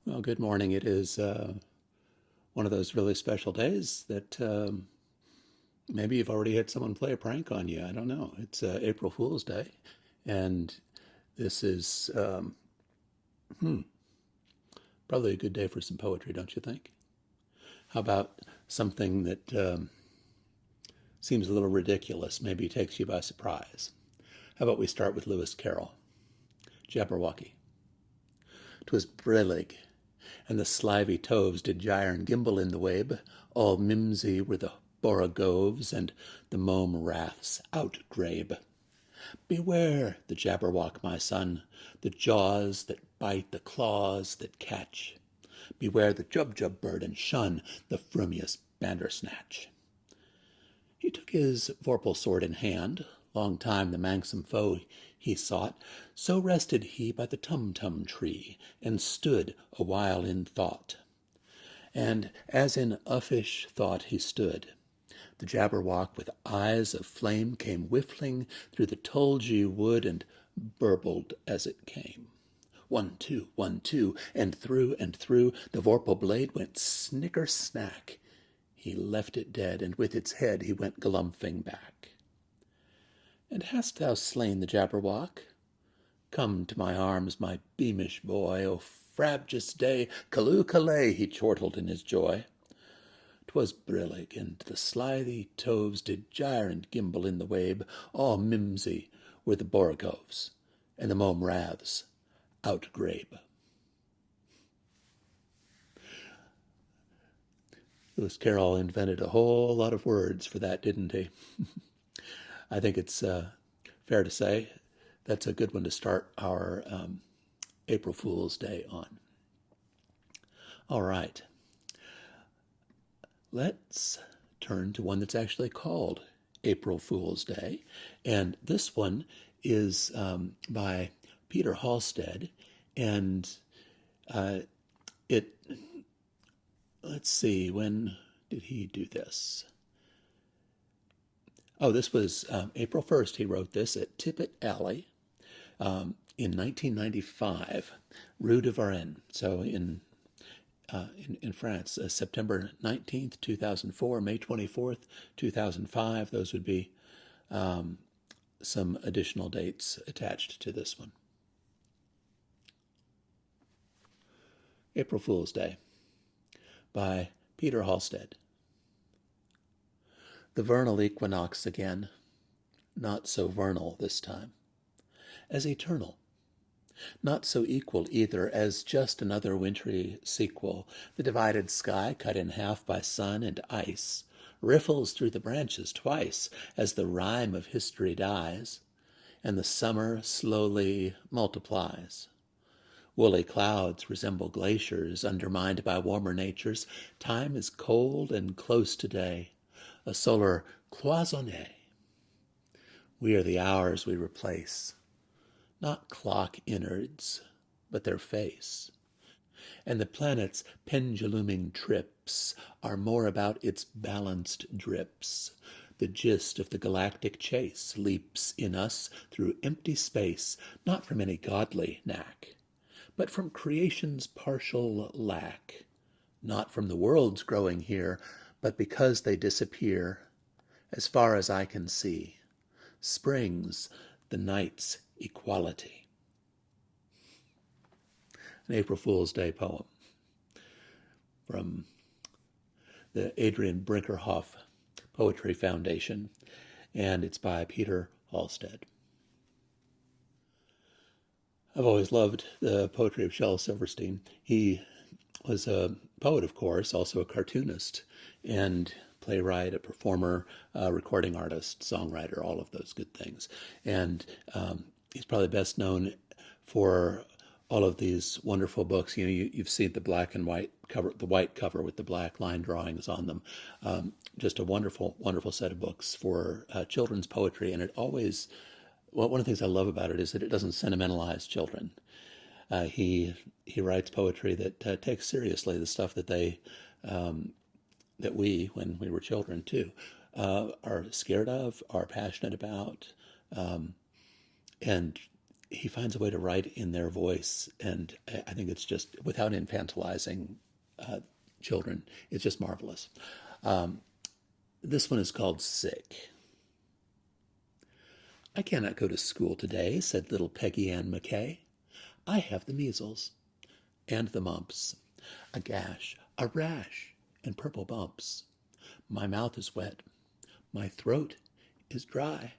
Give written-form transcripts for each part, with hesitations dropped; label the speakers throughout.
Speaker 1: Well, good morning. It is one of those really special days that maybe you've already had someone play a prank on you. I don't know. It's April Fool's Day, and this is probably a good day for some poetry, don't you think? How about something that seems a little ridiculous, maybe takes you by surprise? How about we start with Lewis Carroll, Jabberwocky. 'Twas brillig, and the slivy toves did gyre and gimble in the wabe. All mimsy were the borogoves, and the mome raths outgrabe. Beware the Jabberwock, my son, the jaws that bite, the claws that catch. Beware the Jubjub bird, and shun the frumious Bandersnatch. He took his vorpal sword in hand, long time the manxome foe he sought, so rested he by the tum-tum tree, and stood a while in thought. And as in uffish thought he stood, the Jabberwock with eyes of flame came whiffling through the tulgey wood, and burbled as it came. 1, 2, 1, 2, and through the vorpal blade went snicker-snack. He left it dead, and with its head he went galumphing back. And hast thou slain the Jabberwock? Come to my arms, my beamish boy. O frabjous day, callooh callay, he chortled in his joy. 'Twas brillig, and the slithy toves did gyre and gimble in the wabe. All mimsy were the borogoves, and the mome raths outgrabe. Lewis Carroll invented a whole lot of words for that, didn't he? I think it's fair to say that's a good one to start our April Fool's Day on. All right. Let's turn to one that's actually called April Fool's Day. And this one is by Peter Halstead. And let's see, when did he do this? Oh, this was April 1st. He wrote this at Tippet Alley in 1995, Rue de Varennes. So in France, September 19th, 2004, May 24th, 2005. Those would be some additional dates attached to this one. April Fool's Day by Peter Halstead. The vernal equinox again, not so vernal this time, as eternal. Not so equal either as just another wintry sequel. The divided sky, cut in half by sun and ice, riffles through the branches twice as the rhyme of history dies, and the summer slowly multiplies. Woolly clouds resemble glaciers undermined by warmer natures. Time is cold and close to day, a solar cloisonne. We are the hours we replace, not clock innards, but their face. And the planet's penduluming trips are more about its balanced drips. The gist of the galactic chase leaps in us through empty space, not from any godly knack, but from creation's partial lack, not from the worlds growing here, but because they disappear, as far as I can see, springs the night's equality. An April Fool's Day poem from the Adrian Brinkerhoff Poetry Foundation, and it's by Peter Halstead. I've always loved the poetry of Shel Silverstein. He was a poet, of course, also a cartoonist, and playwright, a performer, recording artist, songwriter, all of those good things. And he's probably best known for all of these wonderful books. You've seen the black and white cover, the white cover with the black line drawings on them. Just a wonderful, wonderful set of books for children's poetry. And it always, well, one of the things I love about it is that it doesn't sentimentalize children. He writes poetry that takes seriously the stuff that that we, when we were children too, are scared of, are passionate about, and he finds a way to write in their voice, and I think it's just, without infantilizing children, it's just marvelous. This one is called Sick. I cannot go to school today, said little Peggy Ann McKay. I have the measles and the mumps, a gash, a rash, and purple bumps. My mouth is wet. My throat is dry.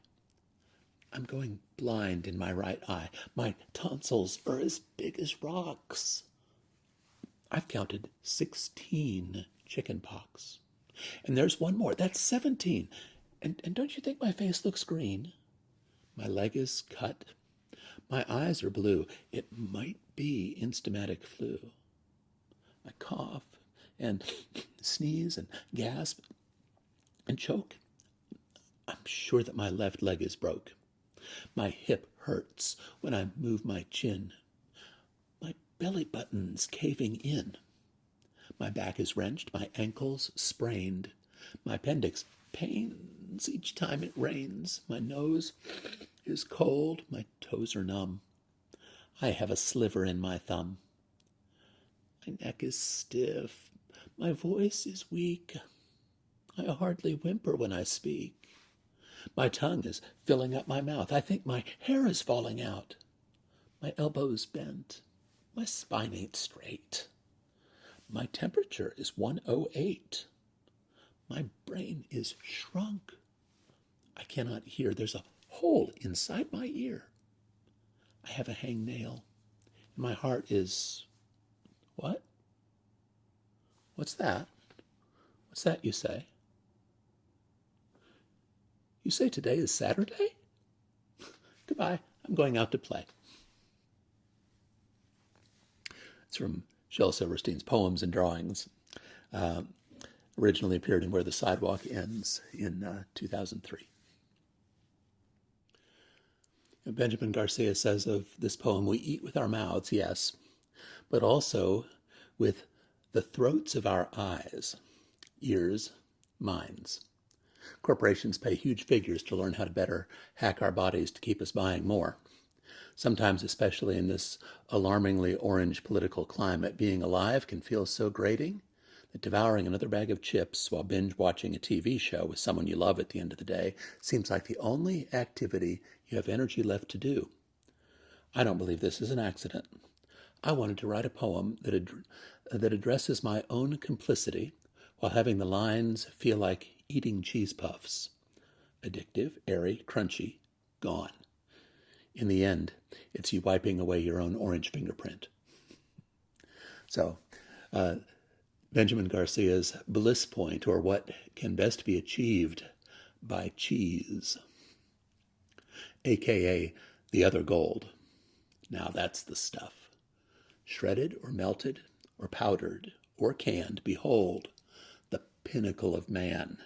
Speaker 1: I'm going blind in my right eye. My tonsils are as big as rocks. I've counted 16 chicken pox. And there's one more. That's 17. And don't you think my face looks green? My leg is cut. My eyes are blue. It might be instamatic flu. I cough and sneeze and gasp and choke. I'm sure that my left leg is broke. My hip hurts when I move my chin. My belly button's caving in. My back is wrenched, my ankles sprained. My appendix pains each time it rains. My nose is cold, my toes are numb. I have a sliver in my thumb. My neck is stiff, my voice is weak. I hardly whimper when I speak. My tongue is filling up my mouth. I think my hair is falling out. My elbow's bent. My spine ain't straight. My temperature is 108. My brain is shrunk. I cannot hear. There's a hole inside my ear. I have a hangnail. My heart is... What? What's that? What's that, you say? You say today is Saturday? Goodbye. I'm going out to play. It's from Shel Silverstein's Poems and Drawings. Originally appeared in Where the Sidewalk Ends in 2003. Benjamin Garcia says of this poem, we eat with our mouths, yes, but also with the throats of our eyes, ears, minds. Corporations pay huge figures to learn how to better hack our bodies to keep us buying more. Sometimes, especially in this alarmingly orange political climate, being alive can feel so grating that devouring another bag of chips while binge-watching a TV show with someone you love at the end of the day seems like the only activity you have energy left to do. I don't believe this is an accident. I wanted to write a poem that addresses my own complicity while having the lines feel like eating cheese puffs. Addictive, airy, crunchy, gone. In the end, it's you wiping away your own orange fingerprint. So, Benjamin Garcia's bliss point, or what can best be achieved by cheese, a.k.a. the other gold. Now that's the stuff. Shredded or melted or powdered or canned, behold, the pinnacle of man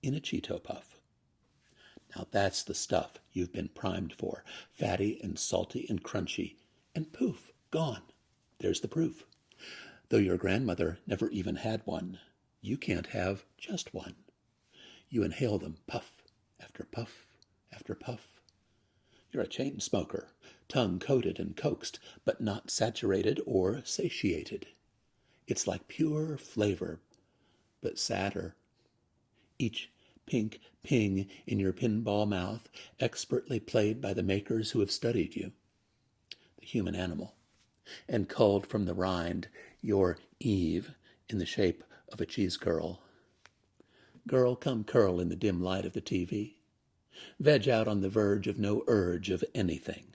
Speaker 1: in a Cheeto puff. Now that's the stuff you've been primed for, fatty and salty and crunchy, and poof, gone. There's the proof. Though your grandmother never even had one, you can't have just one. You inhale them puff after puff after puff. You're a chain smoker, tongue coated and coaxed, but not saturated or satiated. It's like pure flavor, but sadder. Each pink ping in your pinball mouth, expertly played by the makers who have studied you, the human animal, and culled from the rind your Eve in the shape of a cheese curl. Girl, come curl in the dim light of the TV. Veg out on the verge of no urge of anything.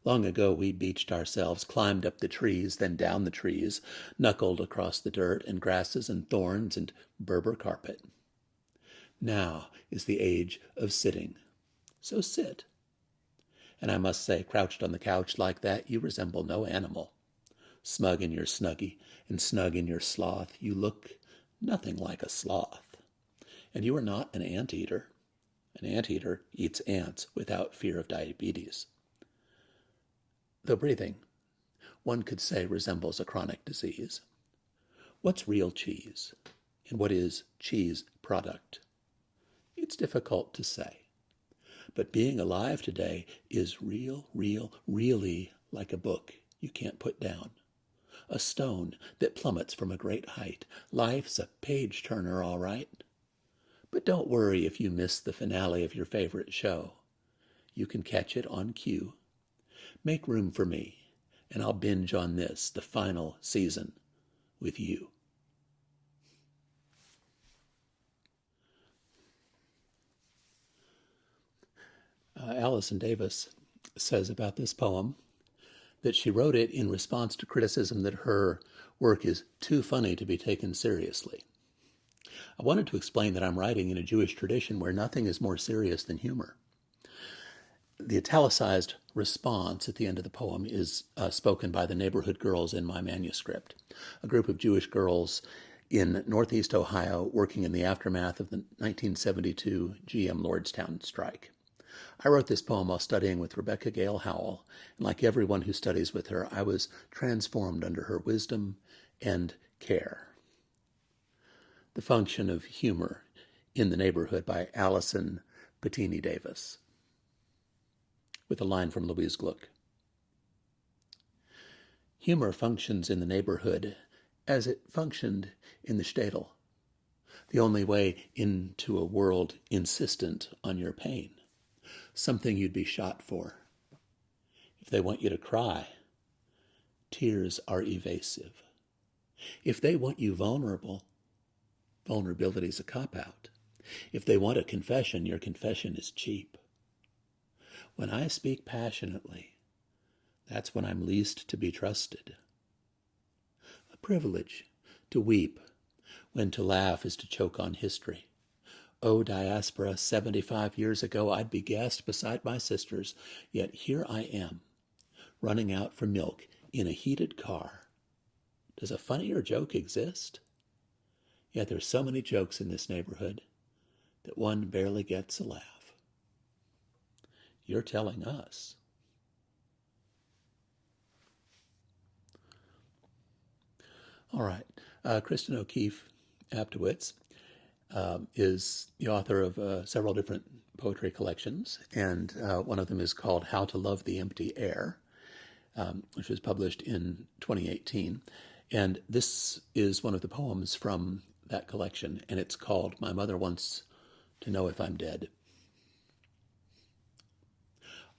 Speaker 1: Long ago we beached ourselves, climbed up the trees, then down the trees, knuckled across the dirt and grasses and thorns and Berber carpet. Now is the age of sitting, so sit. And I must say, crouched on the couch like that, you resemble no animal. Smug in your snuggie and snug in your sloth, you look nothing like a sloth. And you are not an anteater. An anteater eats ants without fear of diabetes. Though breathing, one could say, resembles a chronic disease. What's real cheese? And what is cheese product? It's difficult to say. But being alive today is really like a book you can't put down. A stone that plummets from a great height. Life's a page-turner, all right. But don't worry if you miss the finale of your favorite show. You can catch it on cue. Make room for me, and I'll binge on this, the final season, with you. Allison Davis says about this poem that she wrote it in response to criticism that her work is too funny to be taken seriously. I wanted to explain that I'm writing in a Jewish tradition where nothing is more serious than humor. The italicized response at the end of the poem is spoken by the neighborhood girls in my manuscript, a group of Jewish girls in Northeast Ohio working in the aftermath of the 1972 GM Lordstown strike. I wrote this poem while studying with Rebecca Gale Howell, and like everyone who studies with her, I was transformed under her wisdom and care. The Function of Humor in the Neighborhood by Allison Bettini Davis, with a line from Louise Gluck. Humor functions in the neighborhood as it functioned in the shtetl, the only way into a world insistent on your pain, something you'd be shot for. If they want you to cry, tears are evasive. If they want you vulnerable, vulnerability's a cop-out. If they want a confession, your confession is cheap. When I speak passionately, that's when I'm least to be trusted. A privilege to weep when to laugh is to choke on history. Oh, diaspora, 75 years ago I'd be gassed beside my sisters, yet here I am, running out for milk in a heated car. Does a funnier joke exist? Yet there's so many jokes in this neighborhood that one barely gets a laugh. You're telling us. All right. Cristin O'Keefe Aptowicz is the author of several different poetry collections, and one of them is called How to Love the Empty Air, which was published in 2018. And this is one of the poems from that collection, and it's called My Mother Wants to Know If I'm Dead.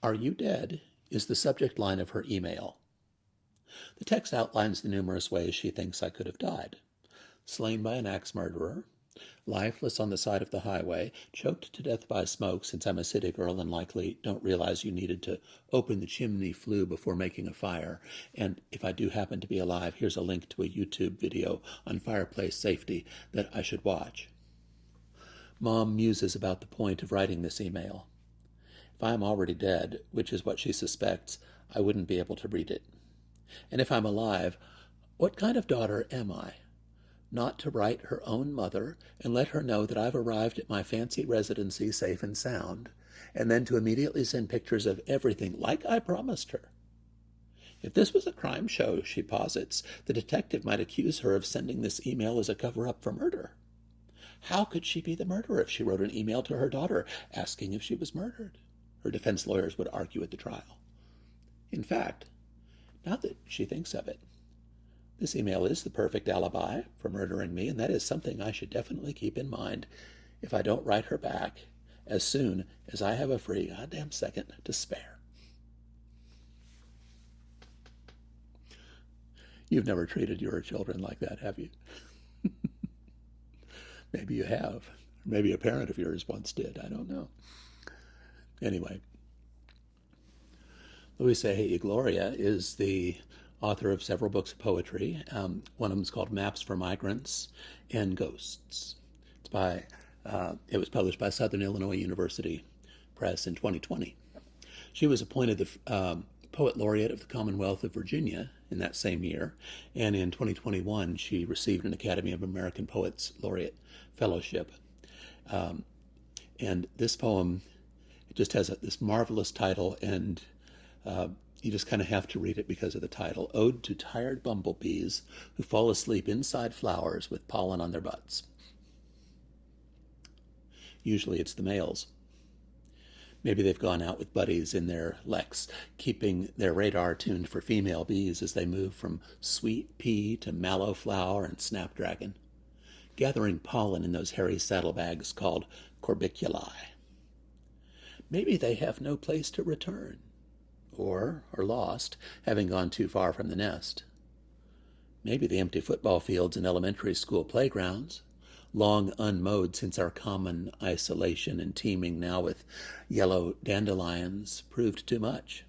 Speaker 1: Are you dead is the subject line of her email. The text outlines the numerous ways she thinks I could have died. Slain by an axe murderer, lifeless on the side of the highway, choked to death by smoke since I'm a city girl and likely don't realize you needed to open the chimney flue before making a fire. And if I do happen to be alive, here's a link to a YouTube video on fireplace safety that I should watch. Mom muses about the point of writing this email. If I'm already dead, which is what she suspects, I wouldn't be able to read it. And if I'm alive, what kind of daughter am I? Not to write her own mother and let her know that I've arrived at my fancy residency safe and sound, and then to immediately send pictures of everything like I promised her. If this was a crime show, she posits, the detective might accuse her of sending this email as a cover-up for murder. How could she be the murderer if she wrote an email to her daughter asking if she was murdered? Her defense lawyers would argue at the trial. In fact, now that she thinks of it, this email is the perfect alibi for murdering me, and that is something I should definitely keep in mind if I don't write her back as soon as I have a free goddamn second to spare. You've never treated your children like that, have you? Maybe you have. Maybe a parent of yours once did. I don't know. Anyway, Luisa Hey Gloria is the author of several books of poetry. One of them is called Maps for Migrants and Ghosts. It was published by Southern Illinois University Press in 2020. She was appointed the Poet Laureate of the Commonwealth of Virginia in that same year, and in 2021 she received an Academy of American Poets Laureate Fellowship. And this poem, it just has this marvelous title, and you just kind of have to read it because of the title. Ode to Tired Bumblebees Who Fall Asleep Inside Flowers with Pollen on Their Butts. Usually it's the males. Maybe they've gone out with buddies in their Lex, keeping their radar tuned for female bees as they move from sweet pea to mallow flower and snapdragon, gathering pollen in those hairy saddlebags called corbiculi. Maybe they have no place to return, or are lost, having gone too far from the nest. Maybe the empty football fields and elementary school playgrounds, long unmowed since our common isolation and teeming now with yellow dandelions, proved too much.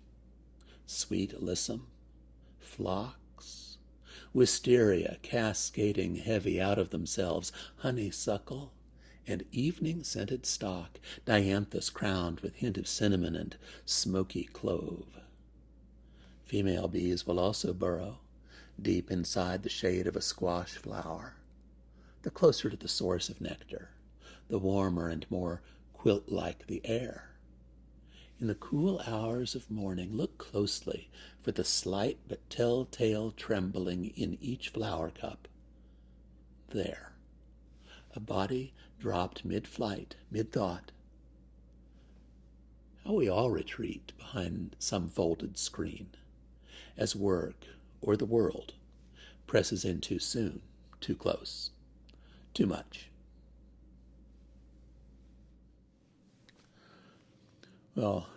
Speaker 1: Sweet alyssum, phlox, wisteria cascading heavy out of themselves, honeysuckle, and evening-scented stock, dianthus crowned with hint of cinnamon and smoky clove. Female bees will also burrow, deep inside the shade of a squash flower, the closer to the source of nectar, the warmer and more quilt-like the air. In the cool hours of morning, look closely for the slight but telltale trembling in each flower cup. There, a body dropped mid-flight, mid-thought. How we all retreat behind some folded screen, as work or the world presses in too soon, too close, too much. Well,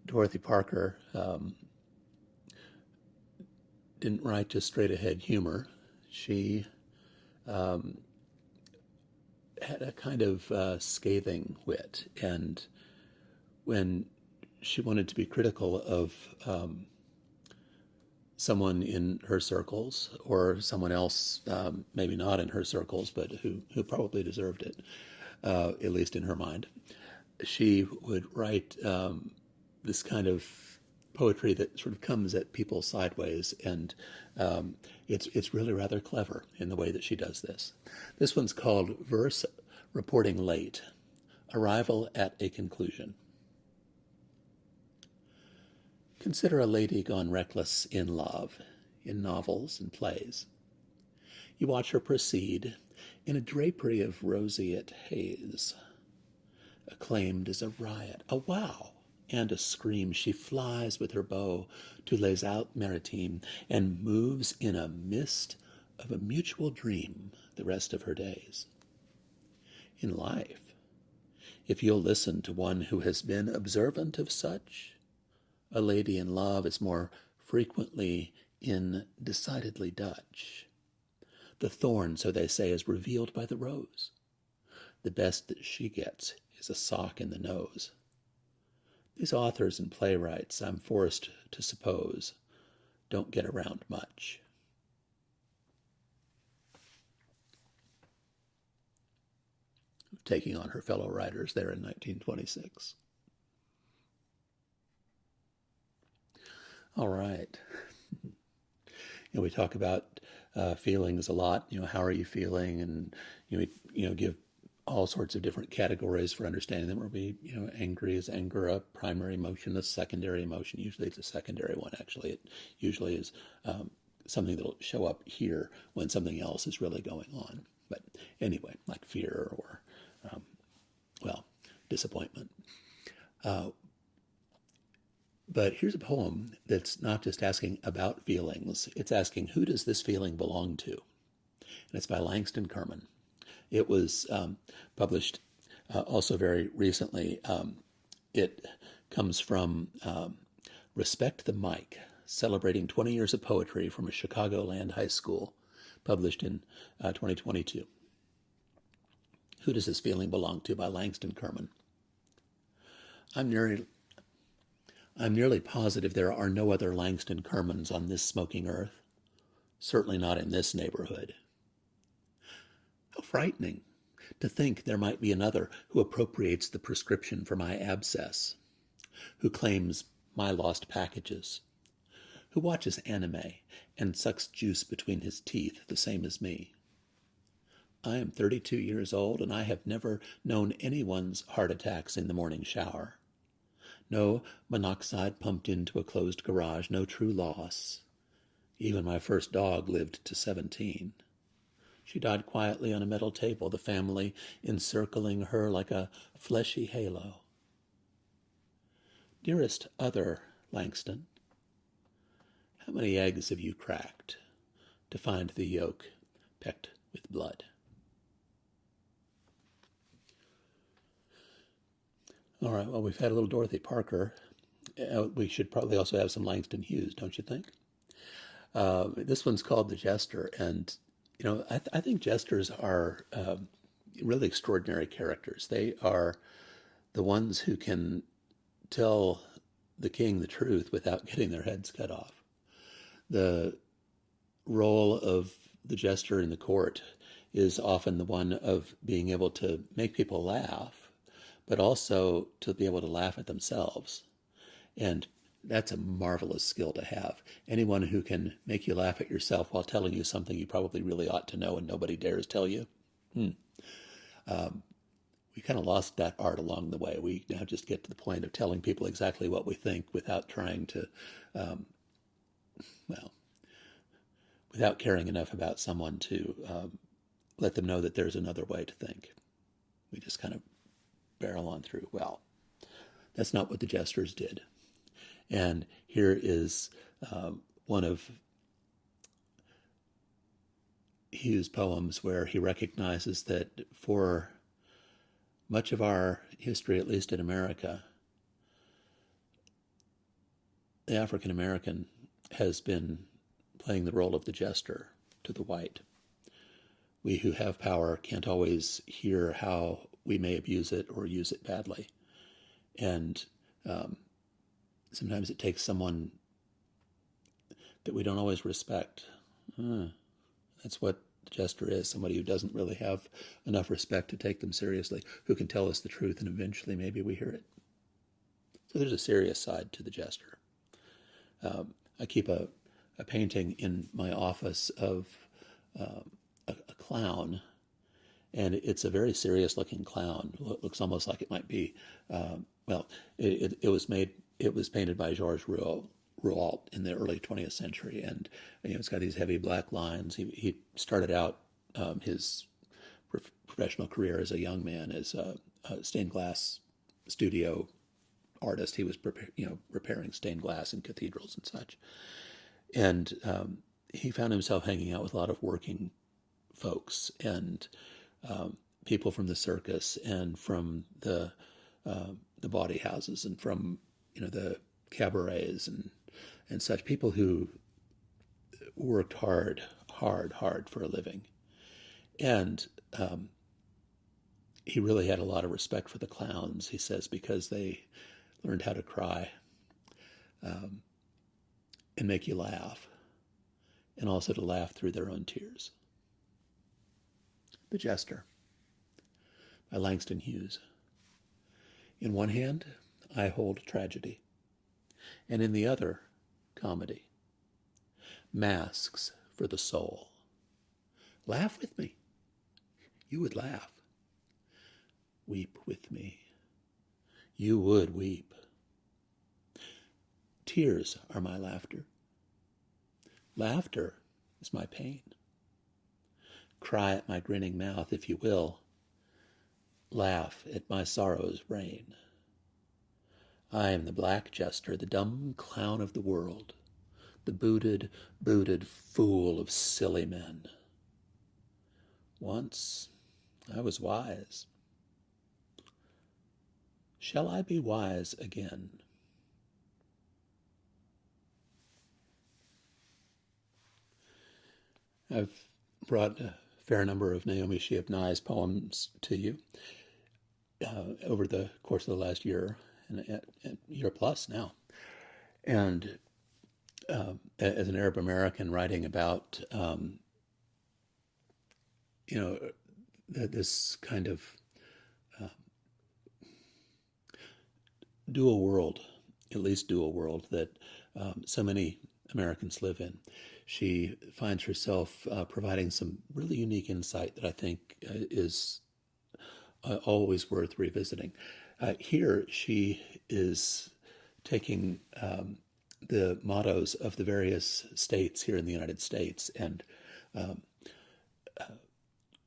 Speaker 1: Dorothy Parker didn't write just straight-ahead humor. She had a kind of scathing wit, and when she wanted to be critical of someone in her circles, or someone else, maybe not in her circles, but who probably deserved it, at least in her mind, she would write this kind of poetry that sort of comes at people sideways, and it's really rather clever in the way that she does this. This one's called Verse Reporting Late, Arrival at a Conclusion. Consider a lady gone reckless in love, in novels and plays. You watch her proceed in a drapery of roseate haze. Acclaimed as a riot, a wow, and a scream, she flies with her bow to Les Alpes Maritimes and moves in a mist of a mutual dream the rest of her days. In life, if you'll listen to one who has been observant of such, a lady in love is more frequently decidedly Dutch. The thorn, so they say, is revealed by the rose. The best that she gets is a sock in the nose. These authors and playwrights, I'm forced to suppose, don't get around much. Taking on her fellow writers there in 1926. All right. We talk about feelings a lot. How are you feeling? And we give all sorts of different categories for understanding them. Where angry is anger, a primary emotion, a secondary emotion. Usually it's a secondary one, actually. It usually is something that'll show up here when something else is really going on. But anyway, like fear or, disappointment. But here's a poem that's not just asking about feelings. It's asking, who does this feeling belong to? And it's by Langston Kerman. It was published also very recently. It comes from Respect the Mic, celebrating 20 years of poetry from a Chicagoland high school, published in 2022. Who does this feeling belong to? By Langston Kerman. I'm nearly positive there are no other Langston Kermans on this smoking earth, certainly not in this neighborhood. How frightening to think there might be another who appropriates the prescription for my abscess, who claims my lost packages, who watches anime and sucks juice between his teeth the same as me. I am 32 years old, and I have never known anyone's heart attacks in the morning shower. No monoxide pumped into a closed garage, no true loss. Even my first dog lived to 17. She died quietly on a metal table, the family encircling her like a fleshy halo. Dearest other Langston, how many eggs have you cracked to find the yolk pecked with blood? All right, well, we've had a little Dorothy Parker. We should probably also have some Langston Hughes, don't you think? This one's called The Jester, and I think jesters are really extraordinary characters. They are the ones who can tell the king the truth without getting their heads cut off. The role of the jester in the court is often the one of being able to make people laugh, but also to be able to laugh at themselves. And that's a marvelous skill to have. Anyone who can make you laugh at yourself while telling you something you probably really ought to know and nobody dares tell you. We kind of lost that art along the way. We now just get to the point of telling people exactly what we think without trying to, without caring enough about someone to let them know that there's another way to think. We just kind of barrel on through. Well, that's not what the jesters did. And here is one of Hughes' poems where he recognizes that for much of our history, at least in America, the African American has been playing the role of the jester to the white. We who have power can't always hear how we may abuse it or use it badly. And sometimes it takes someone that we don't always respect. That's what the jester is, somebody who doesn't really have enough respect to take them seriously, who can tell us the truth, and eventually maybe we hear it. So there's a serious side to the jester. I keep a painting in my office of a clown, and it's a very serious-looking clown. It looks almost like it might be, it was painted by Georges Rouault in the early 20th century, and it's got these heavy black lines. He started out his professional career as a young man as a stained glass studio artist. He was repairing stained glass in cathedrals and such, and he found himself hanging out with a lot of working folks and people from the circus and from the bawdy houses and from the cabarets and such, people who worked hard for a living. And he really had a lot of respect for the clowns, he says, because they learned how to cry and make you laugh, and also to laugh through their own tears. The Jester by Langston Hughes. In one hand, I hold tragedy, and in the other, comedy. Masks for the soul. Laugh with me. You would laugh. Weep with me. You would weep. Tears are my laughter. Laughter is my pain. Cry at my grinning mouth, if you will. Laugh at my sorrow's reign. I am the black jester, the dumb clown of the world, the booted fool of silly men. Once I was wise. Shall I be wise again? I've brought a fair number of Naomi Shihab Nye's poems to you over the course of the last year, and a year plus now. And as an Arab American writing about, this kind of dual world, at least dual world, that so many Americans live in, she finds herself providing some really unique insight that I think is always worth revisiting. Here she is taking the mottos of the various states here in the United States and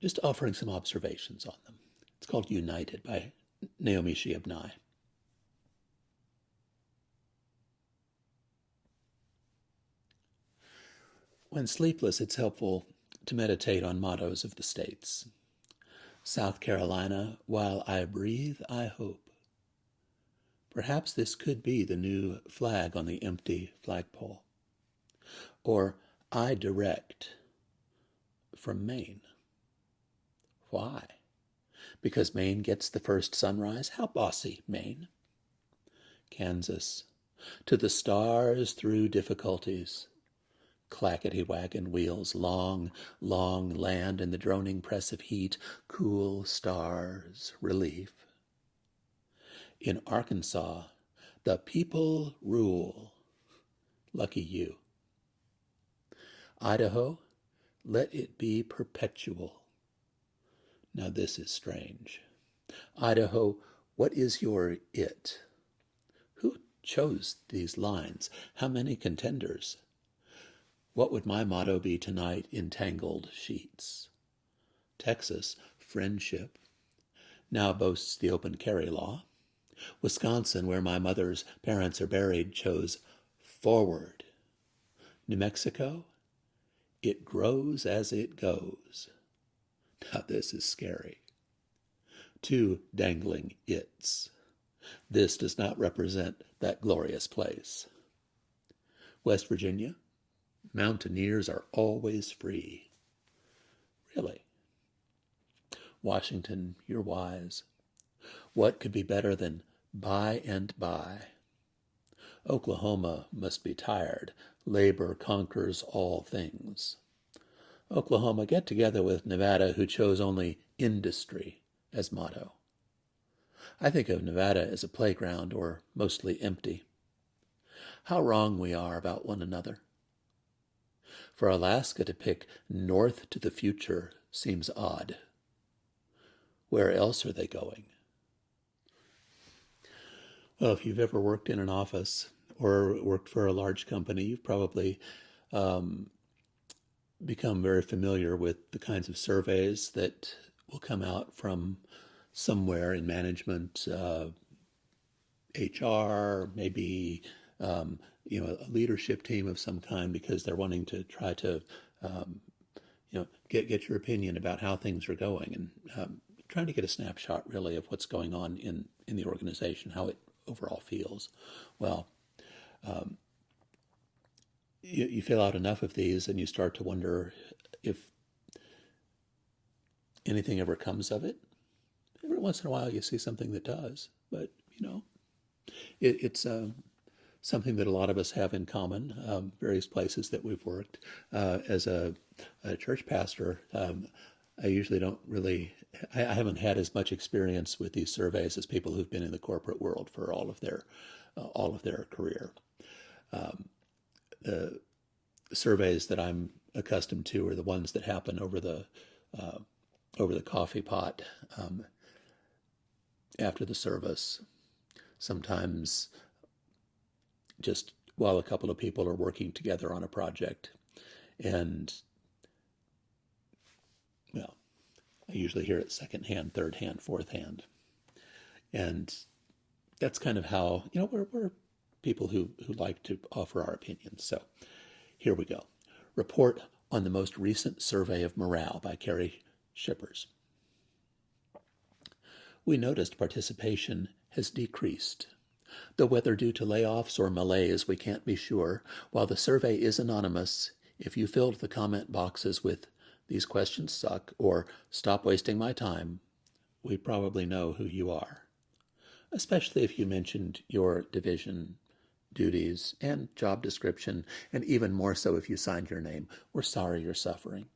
Speaker 1: just offering some observations on them. It's called United by Naomi Shihab Nye. When sleepless, it's helpful to meditate on mottos of the states. South Carolina, while I breathe, I hope. Perhaps this could be the new flag on the empty flagpole. Or I direct from Maine. Why? Because Maine gets the first sunrise? How bossy, Maine. Kansas, to the stars through difficulties. Clackety wagon wheels, long, long land in the droning press of heat, cool stars, relief. In Arkansas, the people rule. Lucky you. Idaho, let it be perpetual. Now this is strange. Idaho, what is your it? Who chose these lines? How many contenders? What would my motto be tonight in tangled sheets? Texas, friendship, now boasts the open carry law. Wisconsin, where my mother's parents are buried, chose forward. New Mexico, it grows as it goes. Now this is scary. Two dangling its. This does not represent that glorious place. West Virginia, mountaineers are always free. Really? Washington, you're wise. What could be better than by and by? Oklahoma must be tired. Labor conquers all things. Oklahoma, get together with Nevada, who chose only industry as motto. I think of Nevada as a playground, or mostly empty. How wrong we are about one another. For Alaska to pick north to the future seems odd. Where else are they going? Well, if you've ever worked in an office or worked for a large company, you've probably become very familiar with the kinds of surveys that will come out from somewhere in management, HR, maybe a leadership team of some kind, because they're wanting to try to get your opinion about how things are going, and trying to get a snapshot really of what's going on in the organization, how it overall feels. Well, you fill out enough of these and you start to wonder if anything ever comes of it. Every once in a while you see something that does, but it's something that a lot of us have in common, various places that we've worked. As a church pastor, I usually don't really, I haven't had as much experience with these surveys as people who've been in the corporate world for all of their career. The surveys that I'm accustomed to are the ones that happen over the coffee pot after the service. Sometimes just while a couple of people are working together on a project, and well, I usually hear it second hand, third hand, fourth hand, and that's kind of how we're people who like to offer our opinions. So here we go. Report on the most recent survey of morale by Carrie Shippers. We noticed participation has decreased. Though whether due to layoffs or malaise, we can't be sure. While the survey is anonymous, if you filled the comment boxes with "these questions suck" or "stop wasting my time," we probably know who you are. Especially if you mentioned your division, duties, and job description, and even more so if you signed your name. We're sorry you're suffering.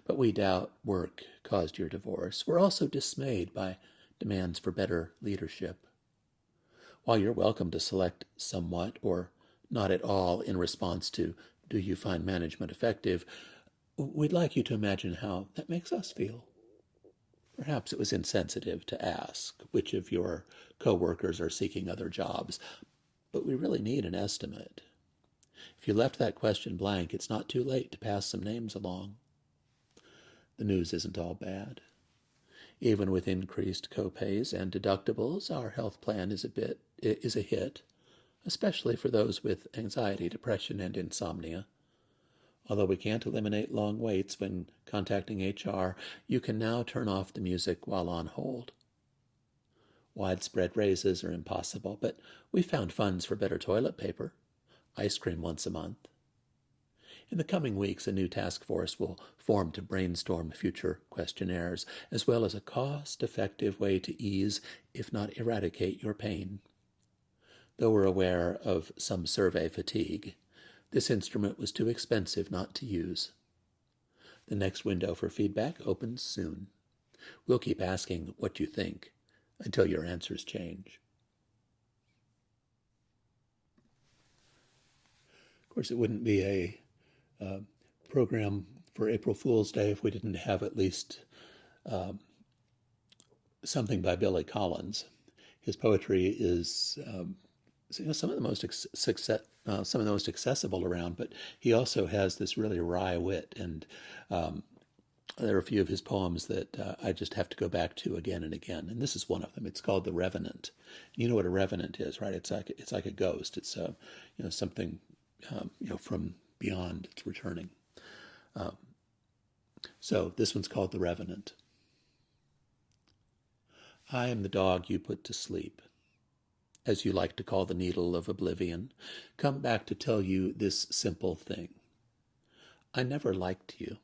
Speaker 1: But we doubt work caused your divorce. We're also dismayed by demands for better leadership. While you're welcome to select somewhat or not at all in response to "do you find management effective?" we'd like you to imagine how that makes us feel. Perhaps it was insensitive to ask which of your coworkers are seeking other jobs, but we really need an estimate. If you left that question blank, it's not too late to pass some names along. The news isn't all bad. Even with increased copays and deductibles, our health plan is a hit, especially for those with anxiety, depression, and insomnia. Although we can't eliminate long waits when contacting HR, you can now turn off the music while on hold. Widespread raises are impossible, but we found funds for better toilet paper, ice cream once a month. In the coming weeks, a new task force will form to brainstorm future questionnaires, as well as a cost-effective way to ease, if not eradicate, your pain. Though we're aware of some survey fatigue, this instrument was too expensive not to use. The next window for feedback opens soon. We'll keep asking what you think until your answers change. Of course, it wouldn't be a program for April Fool's Day if we didn't have at least something by Billy Collins. His poetry is some of the most some of the most accessible around, but he also has this really wry wit, and there are a few of his poems that I just have to go back to again and again, and this is one of them. It's called The Revenant. And you know what a revenant is, right? It's like a ghost. It's something from beyond. It's returning. So this one's called The Revenant. I am the dog you put to sleep, as you like to call the needle of oblivion, come back to tell you this simple thing. I never liked you,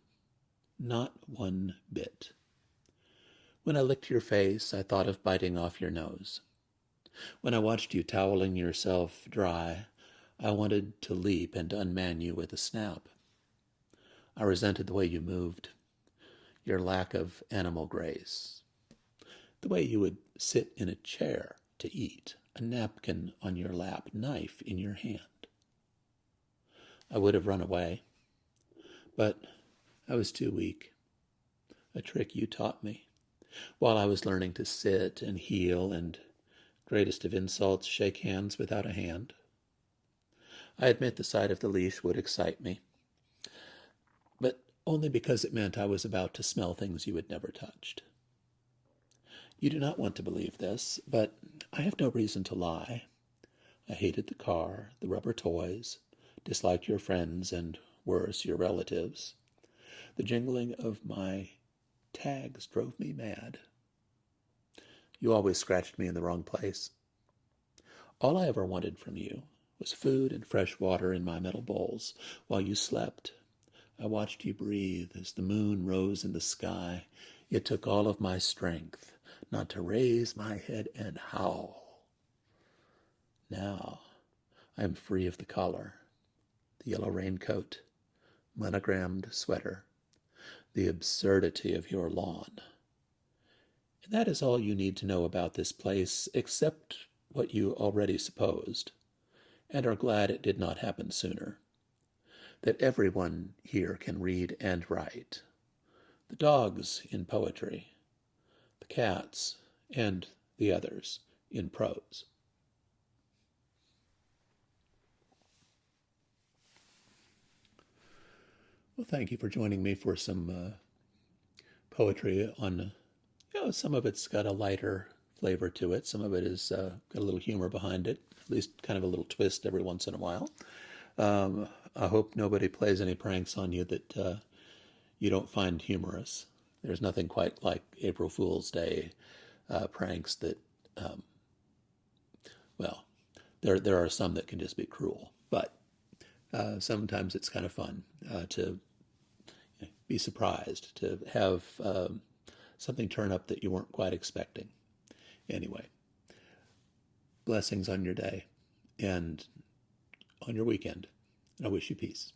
Speaker 1: not one bit. When I licked your face, I thought of biting off your nose. When I watched you toweling yourself dry, I wanted to leap and unman you with a snap. I resented the way you moved, your lack of animal grace, the way you would sit in a chair to eat, a napkin on your lap, knife in your hand. I would have run away, but I was too weak. A trick you taught me, while I was learning to sit and heel and, greatest of insults, shake hands without a hand. I admit the sight of the leash would excite me, but only because it meant I was about to smell things you had never touched. You do not want to believe this, but I have no reason to lie. I hated the car, the rubber toys, disliked your friends, and, worse, your relatives. The jingling of my tags drove me mad. You always scratched me in the wrong place. All I ever wanted from you was food and fresh water in my metal bowls. While you slept, I watched you breathe as the moon rose in the sky. It took all of my strength not to raise my head and howl. Now I am free of the collar, the yellow raincoat, monogrammed sweater, the absurdity of your lawn. And that is all you need to know about this place, except what you already supposed, and are glad it did not happen sooner. That everyone here can read and write. The dogs in poetry, the cats, and the others in prose. Well, thank you for joining me for some poetry on, some of it's got a lighter flavor to it. Some of it is got a little humor behind it, at least kind of a little twist every once in a while. I hope nobody plays any pranks on you that you don't find humorous. There's nothing quite like April Fool's Day pranks that, there are some that can just be cruel. But sometimes it's kind of fun to be surprised, to have something turn up that you weren't quite expecting. Anyway, blessings on your day and on your weekend. I wish you peace.